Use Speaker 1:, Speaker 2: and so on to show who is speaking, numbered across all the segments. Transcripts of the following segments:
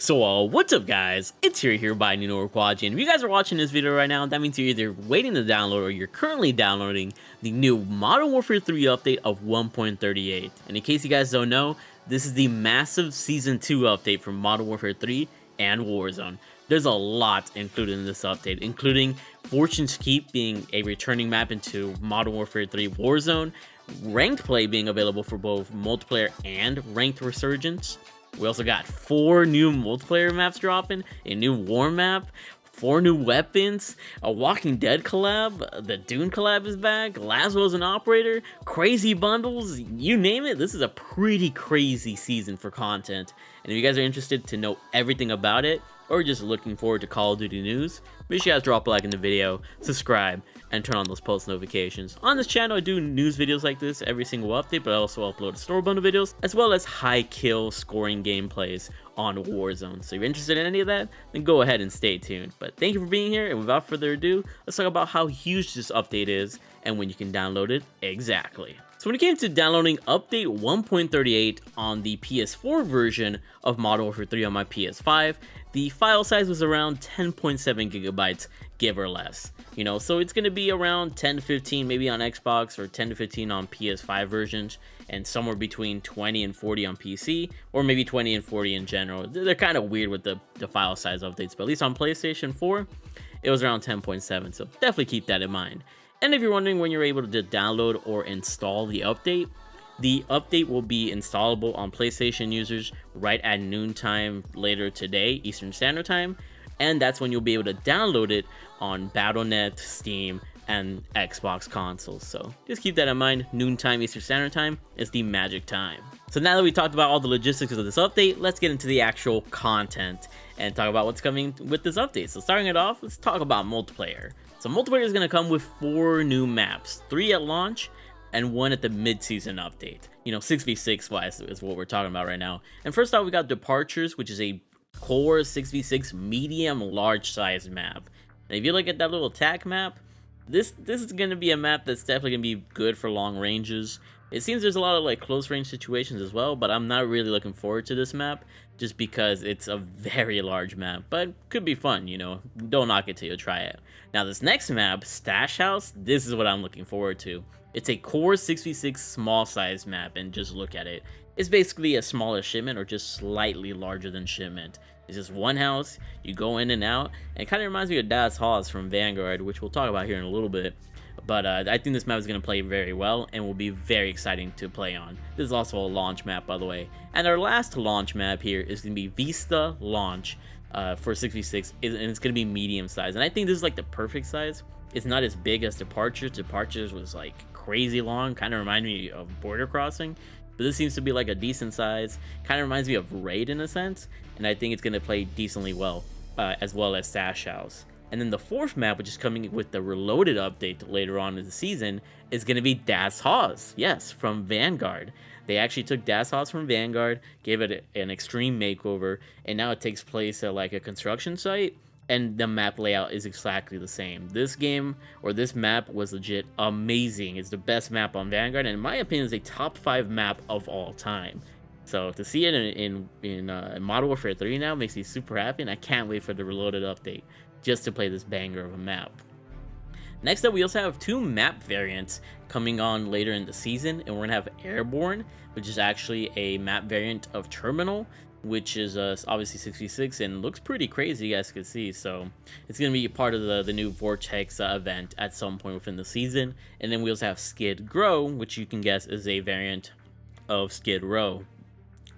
Speaker 1: What's up guys, it's here by Quadgy, and if you guys are watching this video right now, that means you're either waiting to download or you're currently downloading the new Modern Warfare 3 update of 1.38. And in case you guys don't know, this is the massive Season 2 update for Modern Warfare 3 and Warzone. There's a lot included in this update, including Fortune's Keep being a returning map into Modern Warfare 3 Warzone, ranked play being available for both multiplayer and ranked resurgence. We also got 4 new multiplayer maps dropping, a new war map, 4 new weapons, a Walking Dead collab, the Dune collab is back, Laswell's an operator, crazy bundles, you name it. This is a pretty crazy season for content. And if you guys are interested to know everything about it, or just looking forward to Call of Duty news, make sure you guys drop a like in the video, subscribe, and turn on those post notifications. On this channel, I do news videos like this every single update, but I also upload store bundle videos, as well as high kill scoring gameplays on Warzone. So if you're interested in any of that, then go ahead and stay tuned. But thank you for being here, and without further ado, let's talk about how huge this update is and when you can download it exactly. So when it came to downloading update 1.38 on the PS4 version of Modern Warfare 3 on my PS5, the file size was around 10.7 gigabytes, give or less. You know, so it's going to be around 10 to 15 maybe on Xbox, or 10 to 15 on PS5 versions, and somewhere between 20 and 40 on PC, or maybe 20 and 40 in general. They're kind of weird with the file size updates, but at least on PlayStation 4, it was around 10.7, so definitely keep that in mind. And if you're wondering when you're able to download or install the update will be installable on PlayStation users right at noontime later today, Eastern Standard Time, and that's when you'll be able to download it on Battle.net, Steam, and Xbox consoles. So just keep that in mind, noontime Eastern Standard Time is the magic time. So now that we talked about all the logistics of this update, let's get into the actual content and talk about what's coming with this update. So starting it off, let's talk about multiplayer. So multiplayer is going to come with 4 new maps, 3 at launch and 1 at the mid-season update. You know, 6v6 wise is what we're talking about right now. And first off, we got Departures, which is a core 6v6 medium large size map. And if you look at that little attack map, this is going to be a map that's definitely going to be good for long ranges. It seems there's a lot of like close range situations as well, but I'm not really looking forward to this map just because it's a very large map, but could be fun, you know. Don't knock it till you try it. Now this next map, Stash House, this is what I'm looking forward to. It's a core 6v6 small size map, and just look at it. It's basically a smaller shipment, or just slightly larger than shipment. It's just one house, you go in and out, and it kind of reminds me of Das Haus from Vanguard, which we'll talk about here in a little bit. But I think this map is going to play very well and will be very exciting to play on. This is also a launch map, by the way. And our last launch map here is going to be Vista Launch for 6v6, and it's going to be medium size. And I think this is like the perfect size. It's not as big as Departures. Departures was like crazy long, kind of reminded me of Border Crossing. But this seems to be like a decent size, kind of reminds me of Raid in a sense. And I think it's going to play decently well, as well as Stash House. And then the 4th map, which is coming with the Reloaded update later on in the season, is going to be Das Haus. Yes, from Vanguard. They actually took Das Haus from Vanguard, gave it an extreme makeover, and now it takes place at like a construction site, and the map layout is exactly the same. This game, or this map, was legit amazing. It's the best map on Vanguard, and in my opinion, is a top 5 map of all time. So to see it in Modern Warfare 3 now makes me super happy, and I can't wait for the Reloaded update just to play this banger of a map. Next up, we also have 2 map variants coming on later in the season, and we're gonna have Airborne, which is actually a map variant of Terminal, which is obviously 6v6 and looks pretty crazy, you guys can see. So it's gonna be a part of the new Vortex event at some point within the season. And then we also have Skid Row, which you can guess is a variant of Skid Row,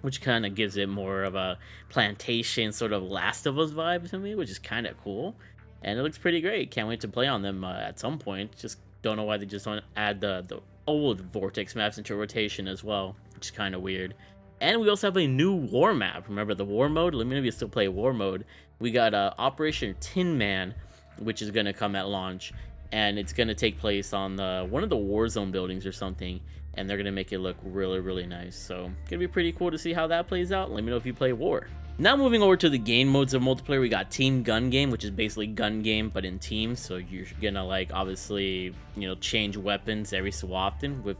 Speaker 1: which kind of gives it more of a plantation sort of Last of Us vibe to me, which is kind of cool. And it looks pretty great. Can't wait to play on them at some point. Just don't know why they just don't add the old Vortex maps into rotation as well, which is kind of weird. And we also have a new war map. Remember the war mode? Let me know if you still play war mode. We got Operation Tin Man, which is going to come at launch. And it's going to take place on one of the Warzone buildings or something. And they're going to make it look really, really nice. So, going to be pretty cool to see how that plays out. Let me know if you play War. Now moving over to the game modes of multiplayer, we got Team Gun Game, which is basically gun game, but in teams. So you're going to, like, obviously, you know, change weapons every so often with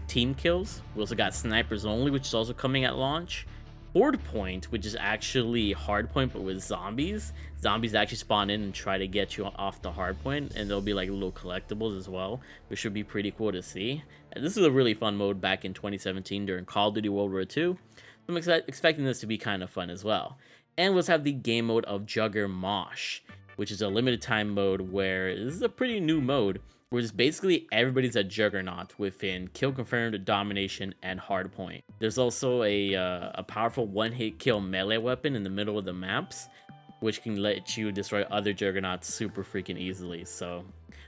Speaker 1: team kills. We also got Snipers Only, which is also coming at launch. Horde Point, which is actually hard point but with zombies. Zombies actually spawn in and try to get you off the hard point, and there'll be like little collectibles as well, which should be pretty cool to see. And this is a really fun mode back in 2017 during Call of Duty World War II. I'm expecting this to be kind of fun as well. And let's have the game mode of Jugger Mosh, which is a limited time mode where this is a pretty new mode where it's basically everybody's a juggernaut within kill confirmed, domination, and hardpoint. There's also a powerful one-hit kill melee weapon in the middle of the maps, which can let you destroy other juggernauts super freaking easily. So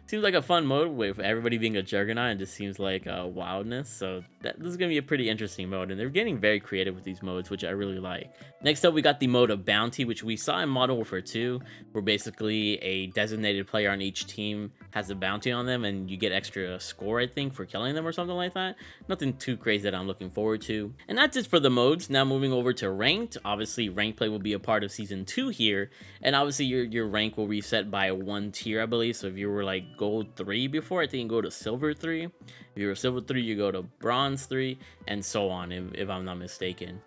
Speaker 1: seems like a fun mode with everybody being a juggernaut, and just seems like wildness. So this is gonna be a pretty interesting mode, and they're getting very creative with these modes, which I really like. Next up, we got the mode of Bounty, which we saw in Modern Warfare 2, where basically a designated player on each team has a bounty on them, and you get extra score, I think, for killing them or something like that. Nothing too crazy that I'm looking forward to. And that's it for the modes. Now moving over to ranked. Obviously, ranked play will be a part of Season 2 here, and obviously your rank will reset by 1 tier, I believe. So if you were like Gold 3 before, I think you go to Silver 3. If you were Silver 3, you go to Bronze 3, and so on, if I'm not mistaken.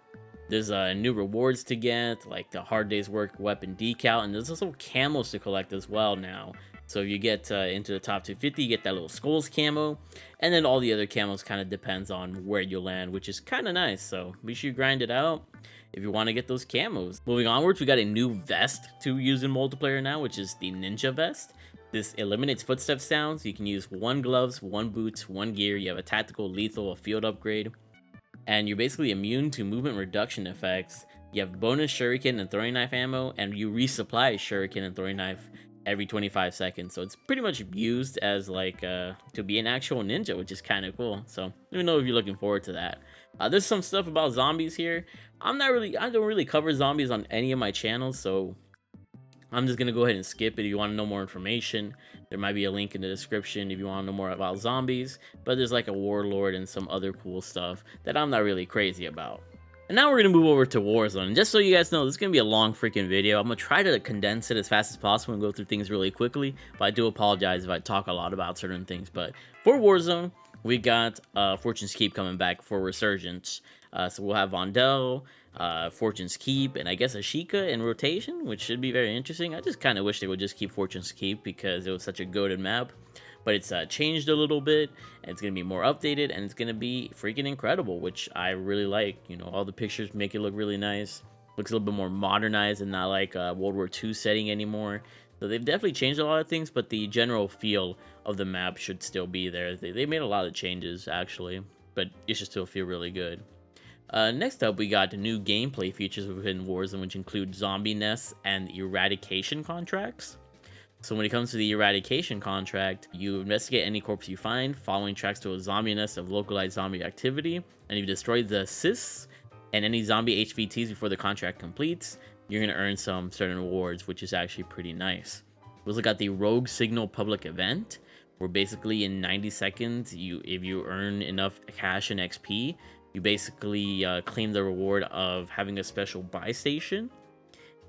Speaker 1: There's new rewards to get, like the Hard Day's Work weapon decal, and there's also camos to collect as well now. So if you get into the top 250, you get that little Skulls camo, and then all the other camos kind of depends on where you land, which is kind of nice. So be sure you grind it out if you want to get those camos. Moving onwards, we got a new vest to use in multiplayer now, which is the Ninja Vest. This eliminates footstep sounds. You can use 1 gloves, 1 boots, 1 gear. You have a tactical, lethal, a field upgrade, and you're basically immune to movement reduction effects. You have bonus shuriken and throwing knife ammo, and you resupply shuriken and throwing knife every 25 seconds. So it's pretty much used as like to be an actual ninja, which is kind of cool. So let me know if you're looking forward to that. There's some stuff about zombies here. I don't really cover zombies on any of my channels, so I'm just gonna go ahead and skip it. If you want to know more information, there might be a link in the description if you want to know more about zombies. But there's like a warlord and some other cool stuff that I'm not really crazy about. And now we're going to move over to Warzone. And just so you guys know, this is going to be a long freaking video. I'm going to try to condense it as fast as possible and go through things really quickly. But I do apologize if I talk a lot about certain things. But for Warzone, we got Fortune's Keep coming back for Resurgence. So we'll have Vondel, Fortune's Keep, and I guess Ashika in rotation, which should be very interesting. I just kind of wish they would just keep Fortune's Keep because it was such a goated map. But it's changed a little bit, and it's going to be more updated, and it's going to be freaking incredible, which I really like. You know, all the pictures make it look really nice. Looks a little bit more modernized and not like a World War II setting anymore. So they've definitely changed a lot of things, but the general feel of the map should still be there. They made a lot of changes, actually, but it should still feel really good. Next up, we got new gameplay features within Warzone, which include zombie nests and eradication contracts. So when it comes to the eradication contract, you investigate any corpse you find, following tracks to a zombie nest of localized zombie activity, and if you destroy the assists and any zombie HVTs before the contract completes, you're going to earn some certain rewards, which is actually pretty nice. We also got the Rogue Signal public event, where basically in 90 seconds, if you earn enough cash and XP, you basically claim the reward of having a special buy station.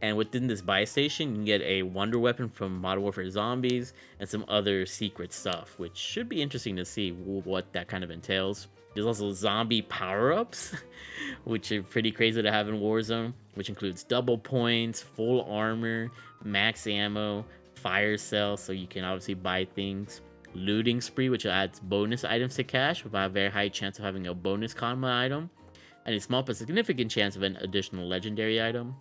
Speaker 1: And within this buy station, you can get a wonder weapon from Modern Warfare Zombies and some other secret stuff, which should be interesting to see what that kind of entails. There's also zombie power-ups, which are pretty crazy to have in Warzone, which includes double points, full armor, max ammo, fire cell, so you can obviously buy things. Looting spree, which adds bonus items to cash with a very high chance of having a bonus comma item, and a small but significant chance of an additional legendary item.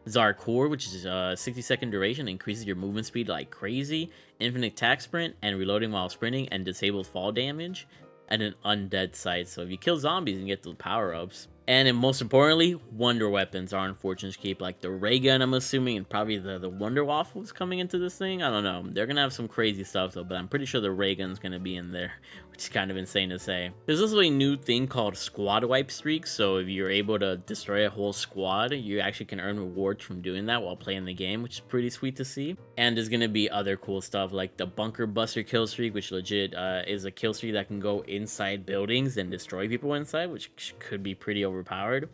Speaker 1: Czar Core, which is a 60-second duration, increases your movement speed like crazy, infinite attack sprint, and reloading while sprinting, and disables fall damage, and an undead sight. So if you kill zombies, you can get those power-ups. And then most importantly, wonder weapons are in Fortune's Keep, like the ray gun, I'm assuming, and probably the Wonder Waffles coming into this thing. I don't know. They're going to have some crazy stuff, though, but I'm pretty sure the ray gun's going to be in there, which is kind of insane to say. There's also a new thing called Squad Wipe Streak, so if you're able to destroy a whole squad, you actually can earn rewards from doing that while playing the game, which is pretty sweet to see. And there's going to be other cool stuff, like the Bunker Buster kill streak, which legit is a kill streak that can go inside buildings and destroy people inside, which could be pretty overpowered.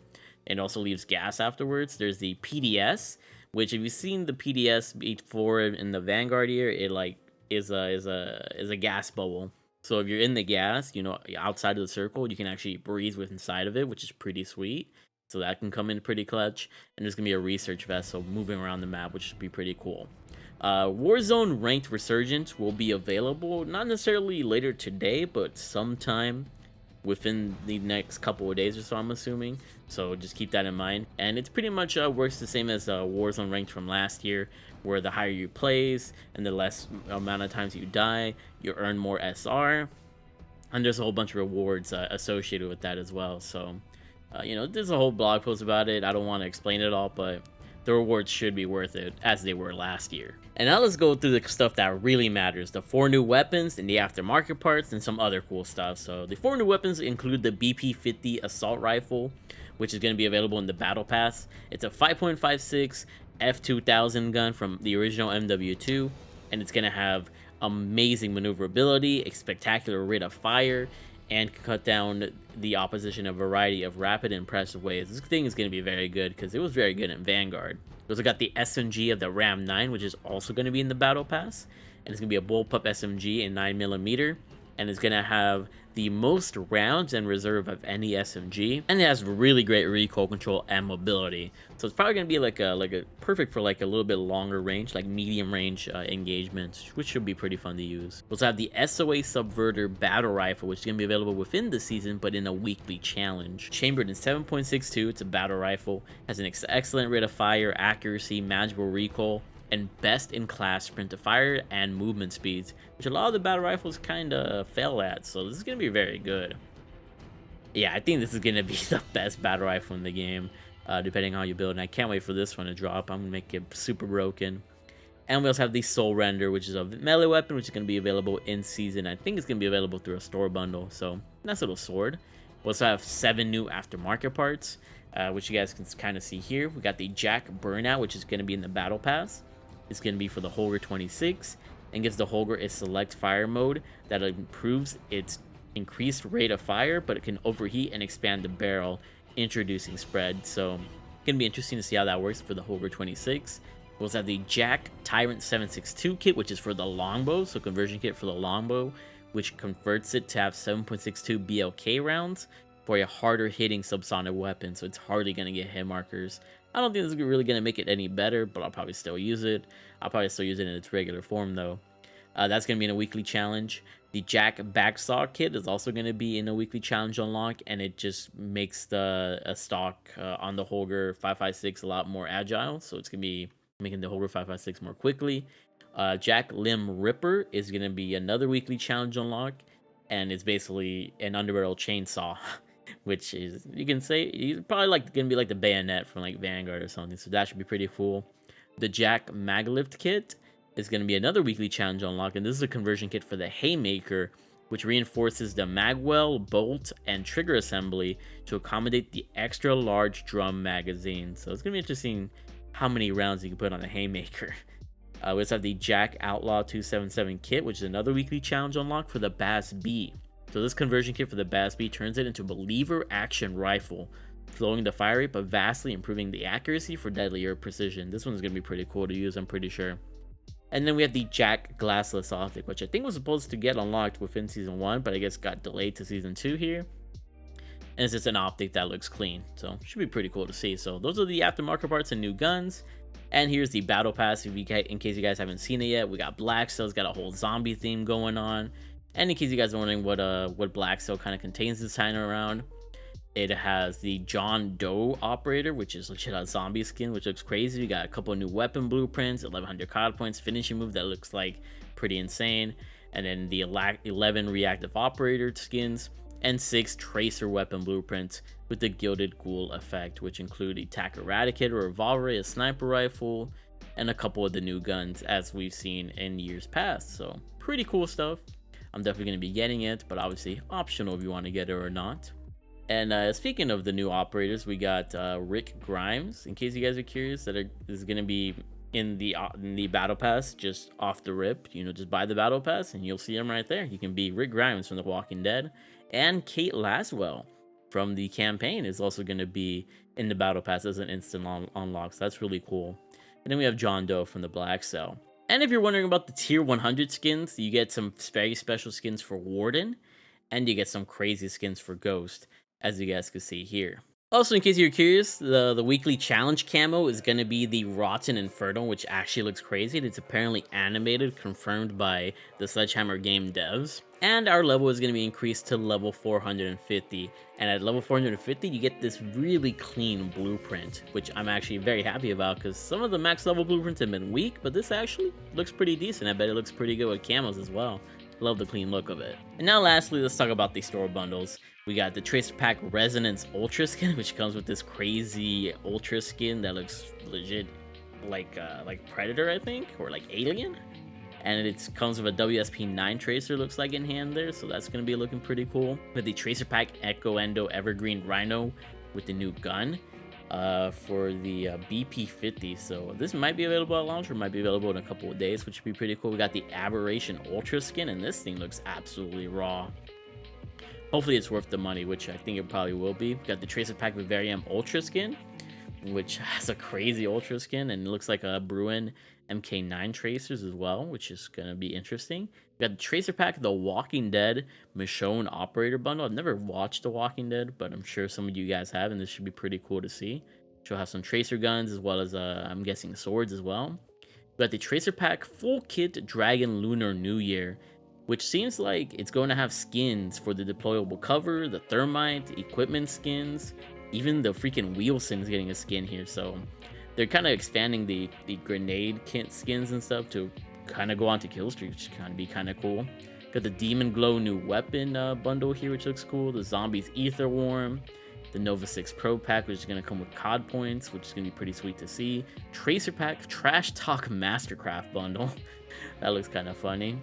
Speaker 1: It also leaves gas afterwards. There's the PDS, which if you've seen the PDS before in the Vanguard here, it like is a gas bubble. So if you're in the gas, you know, outside of the circle, you can actually breathe with inside of it, which is pretty sweet. so that can come in pretty clutch. And there's gonna be a research vessel moving around the map, which should be pretty cool. Warzone Ranked Resurgence will be available, not necessarily later today, but sometime within the next couple of days or so, I'm assuming. So just keep that in mind. And it's pretty much works the same as Warzone Ranked from last year, where the higher you place and the less amount of times you die, you earn more SR. And there's a whole bunch of rewards associated with that as well. So, you know, there's a whole blog post about it. I don't want to explain it all, but the rewards should be worth it, as they were last year. And now let's go through the stuff that really matters. The 4 new weapons and the aftermarket parts and some other cool stuff. So the 4 new weapons include the BP50 assault rifle, which is going to be available in the battle pass. It's a 5.56 F2000 gun from the original MW2, and it's going to have amazing maneuverability, a spectacular rate of fire, and cut down the opposition in a variety of rapid and impressive ways. This thing is going to be very good because it was very good in Vanguard. We also got the SMG of the Ram 9, which is also going to be in the Battle Pass. And it's going to be a bullpup SMG in 9mm. And it's going to have the most rounds and reserve of any SMG. And it has really great recoil control and mobility. So it's probably going to be like a perfect for like a little bit longer range, like medium range engagements, which should be pretty fun to use. We also have the SOA Subverter Battle Rifle, which is going to be available within the season, but in a weekly challenge. Chambered in 7.62, it's a battle rifle, has an excellent rate of fire, accuracy, manageable recoil, and best-in-class sprint to fire and movement speeds, which a lot of the battle rifles kind of fail at, so this is going to be very good. Yeah, I think this is going to be the best battle rifle in the game, depending on how you build, and I can't wait for this one to drop. I'm going to make it super broken. And we also have the Soul Render, which is a melee weapon, which is going to be available in season. I think it's going to be available through a store bundle, so nice little sword. We also have 7 new aftermarket parts, which you guys can kind of see here. We got the Jack Burnout, which is going to be in the Battle Pass. It's going to be for the Holger 26 and gives the Holger a select fire mode that improves its increased rate of fire, but it can overheat and expand the barrel, introducing spread. So it's going to be interesting to see how that works for the Holger 26. We also have the Jack Tyrant 762 kit, which is for the longbow, so conversion kit for the longbow, which converts it to have 7.62 BLK rounds for a harder hitting subsonic weapon, so it's hardly going to get hit markers. I don't think this is really going to make it any better, but I'll probably still use it. I'll probably still use it in its regular form, though. That's going to be in a weekly challenge. The Jack Backstock kit is also going to be in a weekly challenge unlock, and it just makes the stock on the Holger 5.56 a lot more agile, so it's going to be making the Holger 5.56 more quickly. Jack Limb Ripper is going to be another weekly challenge unlock, and it's basically an underbarrel chainsaw. Which is, you can say, he's probably like gonna be like the bayonet from like Vanguard or something, so that should be pretty cool. The Jack Maglift kit is gonna be another weekly challenge unlock, and this is a conversion kit for the Haymaker, which reinforces the magwell, bolt, and trigger assembly to accommodate the extra large drum magazine. So it's gonna be interesting how many rounds you can put on a Haymaker. We also have the Jack Outlaw 277 kit, which is another weekly challenge unlock for the Bass B. So this conversion kit for the Bass B turns it into a lever action rifle, slowing the fire rate but vastly improving the accuracy for deadlier precision. This one's going to be pretty cool to use, I'm pretty sure. And then we have the Jack Glassless Optic, which I think was supposed to get unlocked within Season 1, but I guess got delayed to Season 2 here. And it's just an optic that looks clean, so should be pretty cool to see. So those are the aftermarket parts and new guns. And here's the Battle Pass, in case you guys haven't seen it yet. We got Black Sail's got a whole zombie theme going on. And in case you guys are wondering what Black Sail kind of contains this time around, it has the John Doe operator, which is legit a zombie skin, which looks crazy. We got a couple of new weapon blueprints, 1100 COD points, finishing move that looks like pretty insane, and then the 11 reactive operator skins, and 6 tracer weapon blueprints with the Gilded Ghoul effect, which include a TAC Eradicator, a revolver, a sniper rifle, and a couple of the new guns as we've seen in years past. So pretty cool stuff. I'm definitely going to be getting it, but obviously optional if you want to get it or not. And speaking of the new operators, we got Rick Grimes, in case you guys are curious, that is going to be in the Battle Pass, just off the rip. You know, just buy the Battle Pass and you'll see him right there. You can be Rick Grimes from The Walking Dead. And Kate Laswell from the campaign is also going to be in the Battle Pass as an instant unlock, so that's really cool. And then we have John Doe from the Black Cell. And if you're wondering about the tier 100 skins, you get some very special skins for Warden, and you get some crazy skins for Ghost, as you guys can see here. Also, in case you're curious, the weekly challenge camo is going to be the Rotten Inferno, which actually looks crazy. It's apparently animated, confirmed by the Sledgehammer game devs. And our level is going to be increased to level 450. And at level 450, you get this really clean blueprint, which I'm actually very happy about because some of the max level blueprints have been weak, but this actually looks pretty decent. I bet it looks pretty good with camos as well. Love the clean look of it. And now lastly, let's talk about the store bundles. We got the Tracer Pack Resonance Ultra skin, which comes with this crazy Ultra skin that looks legit like Predator, I think, or like Alien. And it comes with a WSP9 Tracer, looks like in hand there, so that's going to be looking pretty cool. With the Tracer Pack Echo Endo Evergreen Rhino with the new gun for the BP50. So this might be available at launch or might be available in a couple of days, which would be pretty cool. We got the Aberration Ultra skin, and this thing looks absolutely raw. Hopefully it's worth the money, which I think it probably will be. We got the Tracer Pack Vivarium Ultra skin, which has a crazy Ultra skin, and it looks like a Bruin MK9 tracers as well, which is going to be interesting. We got the Tracer Pack The Walking Dead Michonne Operator Bundle. I've never watched The Walking Dead, but I'm sure some of you guys have, and this should be pretty cool to see. She'll have some tracer guns as well as, I'm guessing, swords as well. We got the Tracer Pack Full Kit Dragon Lunar New Year, which seems like it's going to have skins for the deployable cover, the thermite, equipment skins, even the freaking Wheelson's getting a skin here. So they're kind of expanding the grenade kit skins and stuff to kind of go on to kill streaks, which kind of be kind of cool. Got the Demon Glow new weapon bundle here, which looks cool. The Zombies Ether Worm, the Nova 6 Pro Pack, which is going to come with COD points, which is going to be pretty sweet to see. Tracer Pack Trash Talk Mastercraft bundle. That looks kind of funny.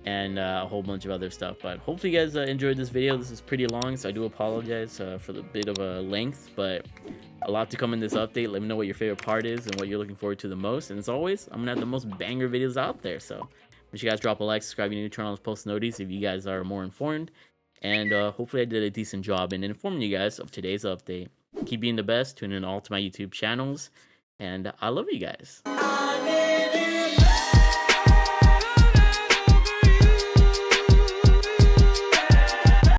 Speaker 1: And a whole bunch of other stuff. But hopefully you guys enjoyed this video. This is pretty long, so I do apologize for the bit of a length, but a lot to come in this update. Let me know what your favorite part is and what you're looking forward to the most. And as always, I'm gonna have the most banger videos out there, so make sure you guys drop a like, subscribe if you're new, turn on those post notifications if you guys are more informed. And hopefully I did a decent job in informing you guys of today's update. Keep being the best, tune in all to my YouTube channels, and I love you guys.